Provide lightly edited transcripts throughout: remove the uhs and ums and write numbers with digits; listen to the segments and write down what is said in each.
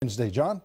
Wednesday, John.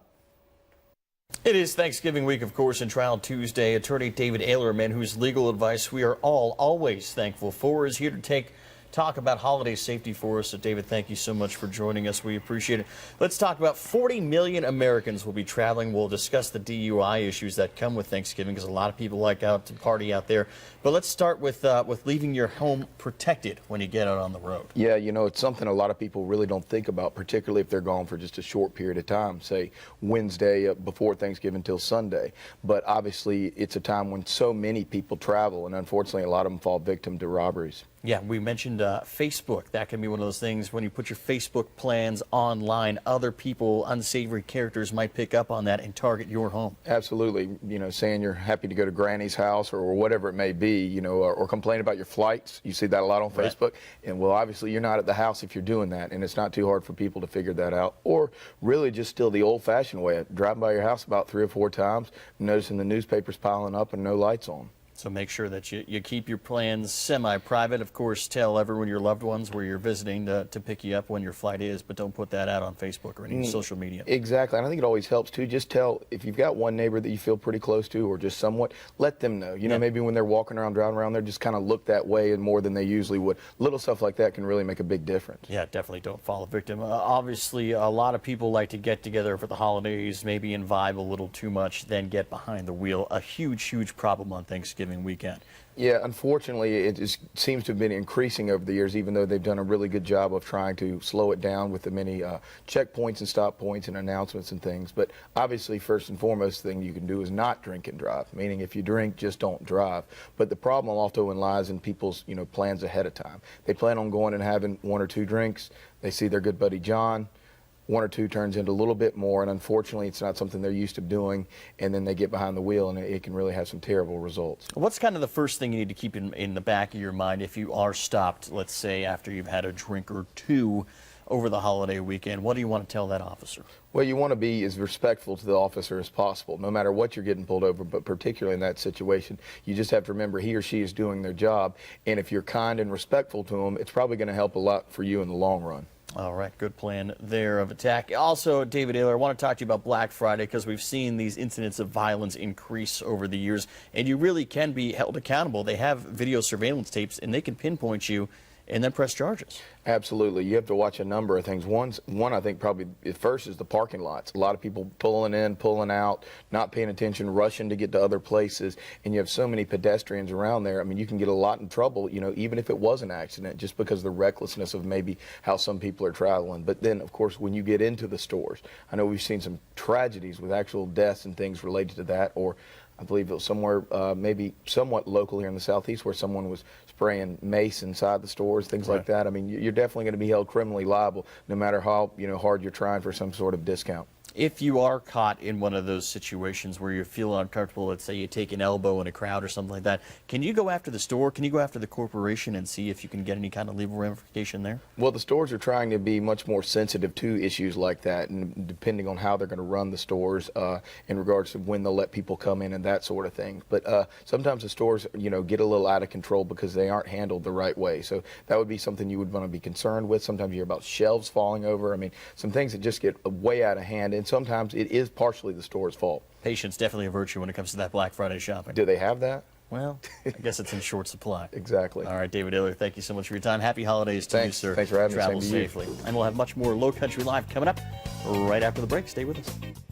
It is Thanksgiving week, of course, and Trial Tuesday. Attorney David Aylor, a man whose legal advice we are all always thankful for, is here to talk about holiday safety for us. So, David, thank you so much for joining us. We appreciate it. Let's talk about 40 million Americans will be traveling. We'll discuss the DUI issues that come with Thanksgiving, because a lot of people like out to party out there. But let's start with leaving your home protected when you get out on the road. Yeah, you know, it's something a lot of people really don't think about, particularly if they're gone for just a short period of time, say Wednesday before Thanksgiving till Sunday. But obviously, it's a time when so many people travel, and unfortunately, a lot of them fall victim to robberies. Yeah, we mentioned Facebook. That can be one of those things when you put your Facebook plans online, other people, unsavory characters might pick up on that and target your home. Absolutely. You know, saying you're happy to go to Granny's house or whatever it may be, you know, or complain about your flights. You see that a lot on Facebook. And well, obviously, you're not at the house if you're doing that, and it's not too hard for people to figure that out. Or really just still the old-fashioned way, driving by your house about 3 or 4 times, noticing the newspapers piling up and no lights on. So make sure that you keep your plans semi-private. Of course, tell everyone, your loved ones, where you're visiting to pick you up when your flight is, but don't put that out on Facebook or any social media. Exactly. And I think it always helps, too. Just tell, if you've got one neighbor that you feel pretty close to or just somewhat, let them know. You know, maybe when they're walking around, driving around, they just kind of look that way and more than they usually would. Little stuff like that can really make a big difference. Yeah, definitely don't fall victim. Obviously, a lot of people like to get together for the holidays, maybe and vibe a little too much, then get behind the wheel. A huge, huge problem on Thanksgiving weekend. Yeah, unfortunately, it seems to have been increasing over the years, even though they've done a really good job of trying to slow it down with the many checkpoints and stop points and announcements and things. But obviously, first and foremost thing you can do is not drink and drive, meaning if you drink, just don't drive. But the problem also lies in people's, you know, plans ahead of time. They plan on going and having 1 or 2 drinks. They see their good buddy John. 1 or 2 turns into a little bit more, and unfortunately it's not something they're used to doing, and then they get behind the wheel and it can really have some terrible results. What's kind of the first thing you need to keep in the back of your mind if you are stopped, let's say after you've had a drink or 2 over the holiday weekend? What do you want to tell that officer? Well, you want to be as respectful to the officer as possible, no matter what you're getting pulled over, but particularly in that situation, you just have to remember he or she is doing their job, and if you're kind and respectful to them, it's probably going to help a lot for you in the long run. All right, good plan there of attack. Also, David Aylor, I want to talk to you about Black Friday, because we've seen these incidents of violence increase over the years, and you really can be held accountable. They have video surveillance tapes, and they can pinpoint you and then press charges. Absolutely. You have to watch a number of things. One, I think probably at first is the parking lots. A lot of people pulling in, pulling out, not paying attention, rushing to get to other places, and you have so many pedestrians around there. I mean, you can get a lot in trouble, you know, even if it was an accident, just because of the recklessness of maybe how some people are traveling. But then, of course, when you get into the stores, I know we've seen some tragedies with actual deaths and things related to that, or I believe it was somewhere maybe somewhat local here in the Southeast where someone was spraying mace inside the stores, things like that. I mean, you're definitely going to be held criminally liable no matter how, you know, hard you're trying for some sort of discount. If you are caught in one of those situations where you're feeling uncomfortable, let's say you take an elbow in a crowd or something like that, can you go after the store? Can you go after the corporation and see if you can get any kind of legal ramification there? Well, the stores are trying to be much more sensitive to issues like that, and depending on how they're going to run the stores in regards to when they'll let people come in and that sort of thing. But sometimes the stores, you know, get a little out of control because they aren't handled the right way. So that would be something you would want to be concerned with. Sometimes you hear about shelves falling over. I mean, some things that just get way out of hand. And sometimes it is partially the store's fault. Patience definitely a virtue when it comes to that Black Friday shopping. Do they have that? Well, I guess it's in short supply. Exactly. All right, David Aylor, thank you so much for your time. Happy holidays to you, sir. Thanks for having me. Travel safely. And we'll have much more Low Country Live coming up right after the break. Stay with us.